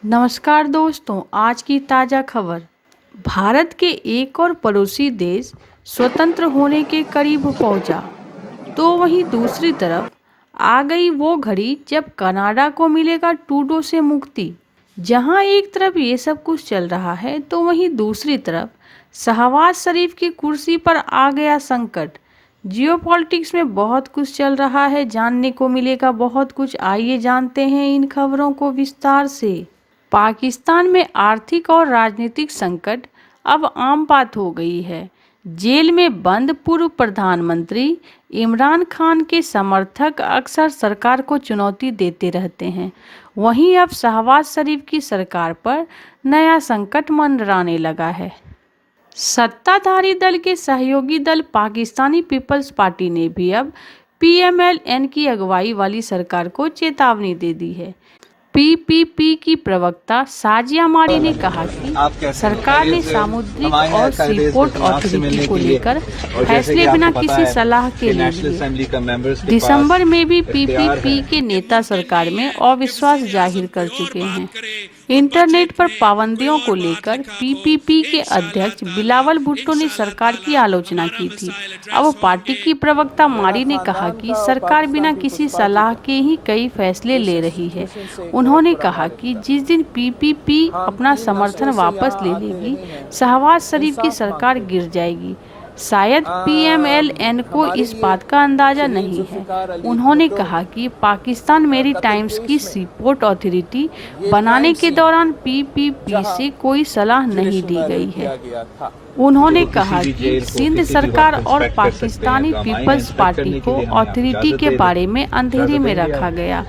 नमस्कार दोस्तों, आज की ताज़ा खबर। भारत के एक और पड़ोसी देश स्वतंत्र होने के करीब पहुंचा, तो वहीं दूसरी तरफ आ गई वो घड़ी जब कनाडा को मिलेगा ट्रूडो से मुक्ति। जहां एक तरफ ये सब कुछ चल रहा है, तो वहीं दूसरी तरफ शहबाज शरीफ की कुर्सी पर आ गया संकट। जियोपॉलिटिक्स में बहुत कुछ चल रहा है, जानने को मिलेगा बहुत कुछ। आइए जानते हैं इन खबरों को विस्तार से। पाकिस्तान में आर्थिक और राजनीतिक संकट अब आम बात हो गई है। जेल में बंद पूर्व प्रधानमंत्री इमरान खान के समर्थक अक्सर सरकार को चुनौती देते रहते हैं। वहीं अब शहबाज शरीफ की सरकार पर नया संकट मंडराने लगा है। सत्ताधारी दल के सहयोगी दल पाकिस्तानी पीपल्स पार्टी ने भी अब पीएमएल-एन की अगुवाई वाली सरकार को चेतावनी दे दी है। पीपीपी की प्रवक्ता साजिया मारी ने कहा कि सरकार ने सामुद्रिक और सीपोर्ट अथॉरिटी को लेकर फैसले बिना किसी सलाह के ले लिए। दिसंबर में भी पीपीपी के नेता सरकार में अविश्वास जाहिर कर चुके हैं। इंटरनेट पर पाबंदियों को लेकर पीपीपी के अध्यक्ष बिलावल भुट्टो ने सरकार की आलोचना की थी। अब पार्टी की प्रवक्ता मारी ने कहा कि सरकार बिना किसी सलाह के ही कई फैसले ले रही है। उन्होंने कहा कि जिस दिन पीपीपी अपना समर्थन वापस ले लेगी, शहबाज शरीफ की सरकार गिर जाएगी। शायद पीएमएल-एन को इस बात का अंदाजा नहीं है। उन्होंने कहा कि पाकिस्तान मेरी टाइम्स की सीपोर्ट अथॉरिटी बनाने के दौरान पीपीपी से कोई सलाह नहीं दी गई है। उन्होंने कहा कि सिंध सरकार और पाकिस्तानी पीपल्स पार्टी को अथॉरिटी के बारे में अंधेरे में रखा गया।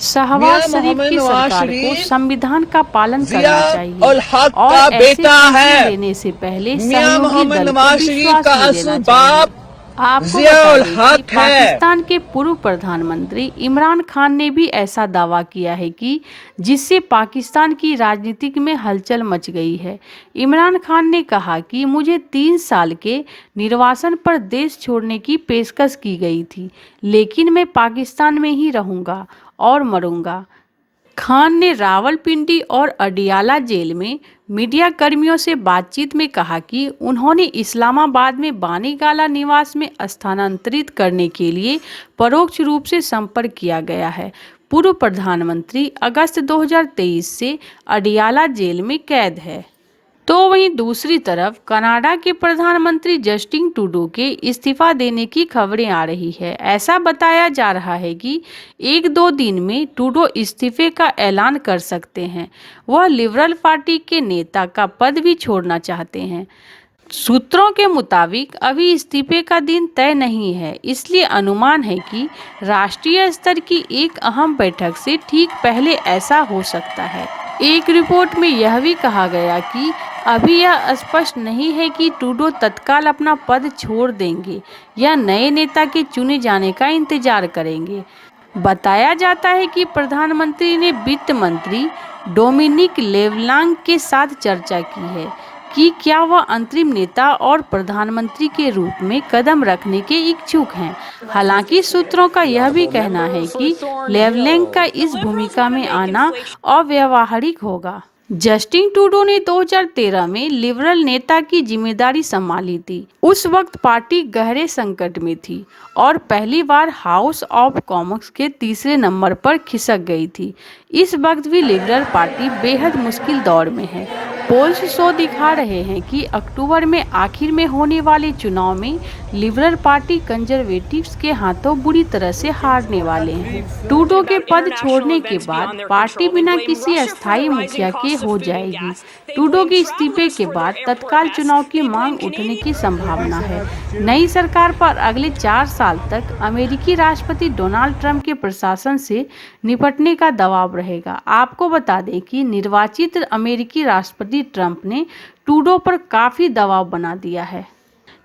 शहबाज शरीफ की सरकार को संविधान का पालन करना चाहिए और ऐसे फैसले लेने से पहले सहयोगी दल को विश्वास में लेना चाहिए। आपको बता दें कि पाकिस्तान के पूर्व प्रधानमंत्री इमरान खान ने भी ऐसा दावा किया है कि जिससे पाकिस्तान की राजनीति में हलचल मच गई है। इमरान खान ने कहा कि मुझे 3 साल के निर्वासन पर देश छोड़ने की पेशकश की गई थी, लेकिन मैं पाकिस्तान में ही रहूंगा और मरूंगा। खान ने रावलपिंडी और अडियाला जेल में मीडिया कर्मियों से बातचीत में कहा कि उन्होंने इस्लामाबाद में बानीगाला निवास में स्थानांतरित करने के लिए परोक्ष रूप से संपर्क किया गया है। पूर्व प्रधानमंत्री अगस्त 2023 से अडियाला जेल में कैद है। तो वहीं दूसरी तरफ कनाडा के प्रधानमंत्री जस्टिन ट्रूडो के इस्तीफा देने की खबरें आ रही है। ऐसा बताया जा रहा है कि 1-2 दिन में ट्रूडो इस्तीफे का ऐलान कर सकते हैं। वह लिबरल पार्टी के नेता का पद भी छोड़ना चाहते हैं। सूत्रों के मुताबिक अभी इस्तीफे का दिन तय नहीं है, इसलिए अनुमान है कि राष्ट्रीय स्तर की एक अहम बैठक से ठीक पहले ऐसा हो सकता है। एक रिपोर्ट में यह भी कहा गया कि अभी यह स्पष्ट नहीं है कि ट्रूडो तत्काल अपना पद छोड़ देंगे या नए नेता के चुने जाने का इंतजार करेंगे। बताया जाता है कि प्रधानमंत्री ने वित्त मंत्री डोमिनिक लेवलांग के साथ चर्चा की है कि क्या वह अंतरिम नेता और प्रधानमंत्री के रूप में कदम रखने के इच्छुक हैं। हालांकि सूत्रों का यह भी कहना है कि लेवलैंग का इस भूमिका में आना अव्यावहारिक होगा। जस्टिन ट्रूडो ने 2013 में लिबरल नेता की जिम्मेदारी संभाली थी। उस वक्त पार्टी गहरे संकट में थी और पहली बार हाउस ऑफ कॉमन्स के तीसरे नंबर पर खिसक गई थी। इस वक्त भी लिबरल पार्टी बेहद मुश्किल दौर में है। पोल्स शो दिखा रहे हैं कि अक्टूबर में आखिर में होने वाले चुनाव में लिबरल पार्टी कंजर्वेटिव्स के हाथों बुरी तरह से हारने वाले हैं। ट्रूडो के पद छोड़ने के बाद पार्टी बिना किसी अस्थायी मुखिया के हो जाएगी। ट्रूडो के इस्तीफे के बाद तत्काल चुनाव की मांग उठने की संभावना है। नई सरकार पर अगले 4 साल तक अमेरिकी राष्ट्रपति डोनाल्ड ट्रंप के प्रशासन से निपटने का दबाव रहेगा। आपको बता दें कि निर्वाचित अमेरिकी राष्ट्रपति ट्रंप ने ट्रूडो पर काफी दबाव बना दिया है।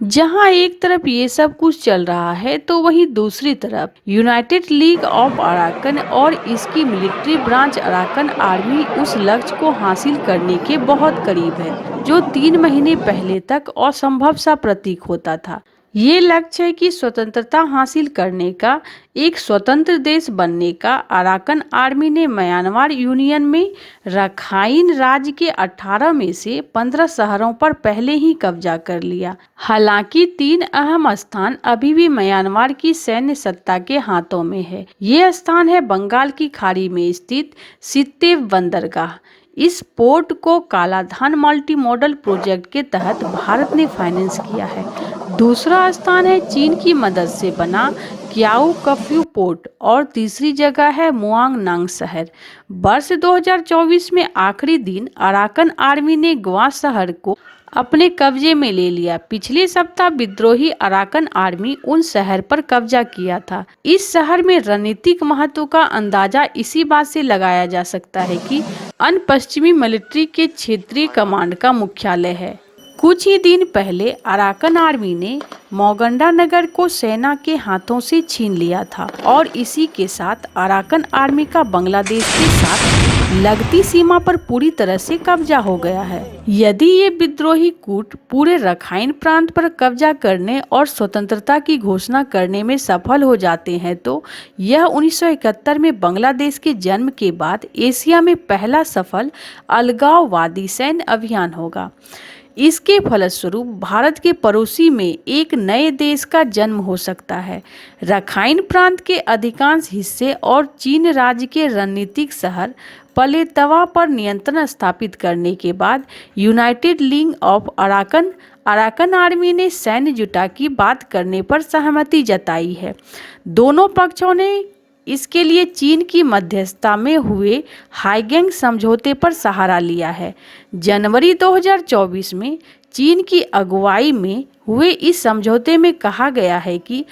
जहां एक तरफ ये सब कुछ चल रहा है, तो वहीं दूसरी तरफ यूनाइटेड लीग ऑफ अराकन और इसकी मिलिट्री ब्रांच अराकन आर्मी उस लक्ष्य को हासिल करने के बहुत करीब है जो 3 महीने पहले तक असंभव सा प्रतीक होता था। ये लक्ष्य है कि स्वतंत्रता हासिल करने का एक स्वतंत्र देश बनने का। अराकन आर्मी ने म्यांमार यूनियन में रखाइन राज्य के 18 में से 15 शहरों पर पहले ही कब्जा कर लिया। हालांकि 3 अहम स्थान अभी भी म्यांमार की सैन्य सत्ता के हाथों में है। ये स्थान है बंगाल की खाड़ी में स्थित सित्तेव बंदरगाह। इस पोर्ट को कालाधान मल्टी मॉडल प्रोजेक्ट के तहत भारत ने फाइनेंस किया है। दूसरा स्थान है चीन की मदद से बना क्याओ कफ्यू पोर्ट और तीसरी जगह है मुआंग नांग शहर। वर्ष 2024 में आखिरी दिन अराकन आर्मी ने ग्वा शहर को अपने कब्जे में ले लिया। पिछले सप्ताह विद्रोही अराकन आर्मी उन शहर पर कब्जा किया था। इस शहर में रणनीतिक महत्व का अंदाजा इसी बात से लगाया जा सकता है कि अन पश्चिमी मिलिट्री के क्षेत्रीय कमांड का मुख्यालय है। कुछ ही दिन पहले अराकन आर्मी ने मोगंडा नगर को सेना के हाथों से छीन लिया था और इसी के साथ अराकन आर्मी का बांग्लादेश के साथ लगती सीमा पर पूरी तरह से कब्जा हो गया है। यदि ये विद्रोही गुट पूरे रखाइन प्रांत पर कब्जा करने और स्वतंत्रता की घोषणा करने में सफल हो जाते हैं तो यह 1971 में बांग्लादेश के जन्म के बाद एशिया में पहला सफल अलगाववादी सैन्य अभियान होगा। इसके फलस्वरूप भारत के पड़ोसी में एक नए देश का जन्म हो सकता है। रखाइन प्रांत के अधिकांश हिस्से और चीन राज्य के रणनीतिक शहर पलेतवा पर नियंत्रण स्थापित करने के बाद United league of Arakan army ने सैन्य जुटा की बात करने पर सहमति जताई है। दोनों पक्षों ने इसके लिए चीन की मध्यस्थता में हुए हाईगैंग समझौते पर सहारा लिया है। जनवरी 2024 में चीन की अगुवाई में हुए इस समझौते में कहा गया है कि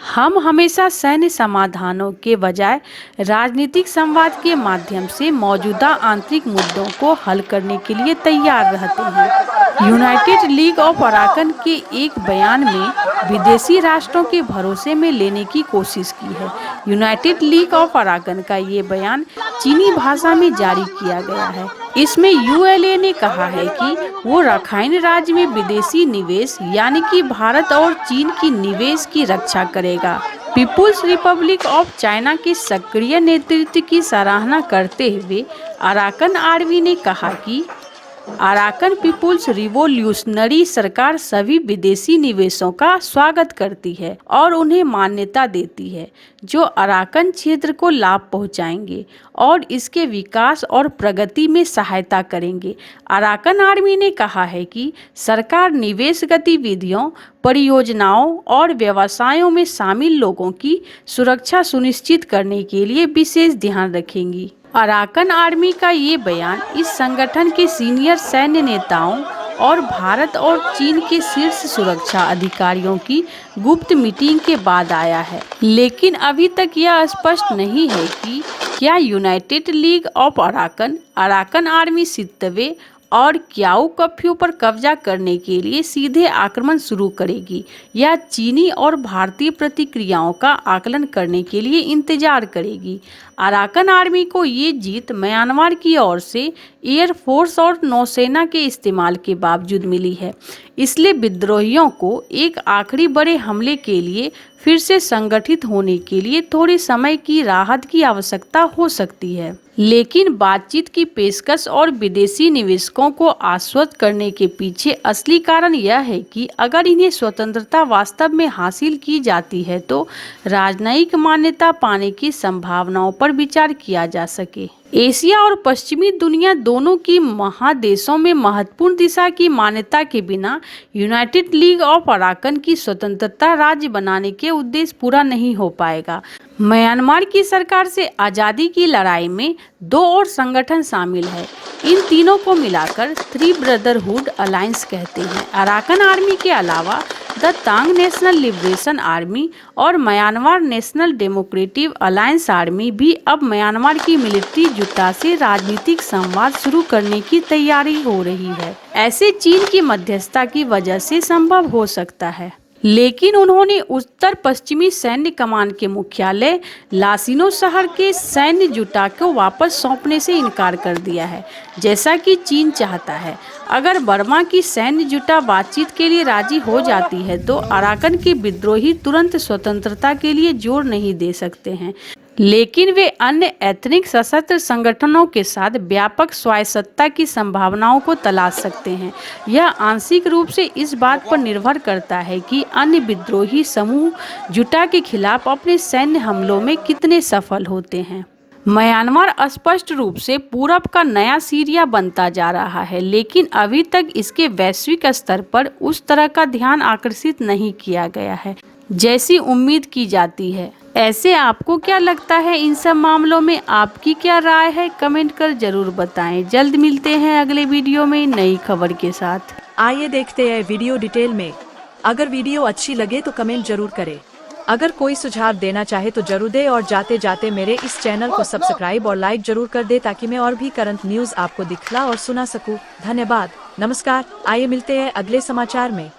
हम हमेशा सैन्य समाधानों के बजाय राजनीतिक संवाद के माध्यम से मौजूदा आंतरिक मुद्दों को हल करने के लिए तैयार रहते हैं। यूनाइटेड लीग ऑफ अराकन के एक बयान में विदेशी राष्ट्रों के भरोसे में लेने की कोशिश की है। यूनाइटेड लीग ऑफ अराकन का ये बयान चीनी भाषा में जारी किया गया है। इसमें यूएलए ने कहा है कि वो रखाइन राज्य में विदेशी निवेश यानी कि भारत और चीन की निवेश की रक्षा करेगा। पीपुल्स रिपब्लिक ऑफ चाइना के सक्रिय नेतृत्व की सराहना करते हुए अराकन आर्मी ने कहा कि अराकन पीपुल्स रिवोल्यूशनरी सरकार सभी विदेशी निवेशों का स्वागत करती है और उन्हें मान्यता देती है जो अराकन क्षेत्र को लाभ पहुंचाएंगे और इसके विकास और प्रगति में सहायता करेंगे। अराकन आर्मी ने कहा है कि सरकार निवेश गतिविधियों, परियोजनाओं और व्यवसायों में शामिल लोगों की सुरक्षा सुनिश्चित करने के लिए विशेष ध्यान रखेंगी। अराकन आर्मी का ये बयान इस संगठन के सीनियर सैन्य नेताओं और भारत और चीन के शीर्ष सुरक्षा अधिकारियों की गुप्त मीटिंग के बाद आया है। लेकिन अभी तक यह स्पष्ट नहीं है कि क्या United league of Arakan army सित्तवे और क्याओ कफ्यू पर कब्जा करने के लिए सीधे आक्रमण शुरू करेगी या चीनी और भारतीय प्रतिक्रियाओं का आकलन करने के लिए इंतजार करेगी। अराकन आर्मी को ये जीत म्यांमार की ओर से एयरफोर्स और नौसेना के इस्तेमाल के बावजूद मिली है। इसलिए विद्रोहियों को एक आखिरी बड़े हमले के लिए फिर से संगठित होने के लिए थोड़े समय की राहत की आवश्यकता हो सकती है। लेकिन बातचीत की पेशकश और विदेशी निवेशकों को आश्वस्त करने के पीछे असली कारण यह है कि अगर इन्हें स्वतंत्रता वास्तव में हासिल की जाती है तो राजनयिक मान्यता पाने की संभावनाओं पर विचार किया जा सके। एशिया और पश्चिमी दुनिया दोनों की महादेशों में महत्वपूर्ण दिशा की मान्यता के बिना यूनाइटेड लीग ऑफ अराकन की स्वतंत्रता राज्य बनाने के उद्देश्य पूरा नहीं हो पाएगा। म्यांमार की सरकार से आज़ादी की लड़ाई में 2 और संगठन शामिल है। इन तीनों को मिलाकर थ्री ब्रदरहुड अलायंस कहते हैं। अराकन आर्मी के अलावा the Ta'ang national liberation army और Myanmar national democratic alliance army भी अब म्यांमार की मिलिट्री जुटा से राजनीतिक संवाद शुरू करने की तैयारी हो रही है। ऐसे चीन की मध्यस्थता की वजह से संभव हो सकता है। लेकिन उन्होंने उत्तर पश्चिमी सैन्य कमान के मुख्यालय लासिनो शहर के सैन्य जुटा को वापस सौंपने से इनकार कर दिया है, जैसा कि चीन चाहता है। अगर बर्मा की सैन्य जुटा बातचीत के लिए राजी हो जाती है तो अराकन के विद्रोही तुरंत स्वतंत्रता के लिए जोर नहीं दे सकते हैं, लेकिन वे अन्य एथनिक सशस्त्र संगठनों के साथ व्यापक स्वायत्तता की संभावनाओं को तलाश सकते हैं। यह आंशिक रूप से इस बात पर निर्भर करता है कि अन्य विद्रोही समूह जुटा के खिलाफ अपने सैन्य हमलों में कितने सफल होते हैं। म्यांमार स्पष्ट रूप से पूरब का नया सीरिया बनता जा रहा है, लेकिन अभी तक इसके वैश्विक स्तर पर उस तरह का ध्यान आकर्षित नहीं किया गया है जैसी उम्मीद की जाती है। ऐसे आपको क्या लगता है इन सब मामलों में? आपकी क्या राय है? कमेंट कर जरूर बताएं। जल्द मिलते हैं अगले वीडियो में नई खबर के साथ। आइए देखते हैं वीडियो डिटेल में। अगर वीडियो अच्छी लगे तो कमेंट जरूर करें। अगर कोई सुझाव देना चाहे तो जरूर दे, और जाते जाते मेरे इस चैनल को सब्सक्राइब और लाइक जरूर कर दे ताकि मैं और भी करंट न्यूज आपको दिखला और सुना सकूं। धन्यवाद, नमस्कार। आइए मिलते हैं अगले समाचार में।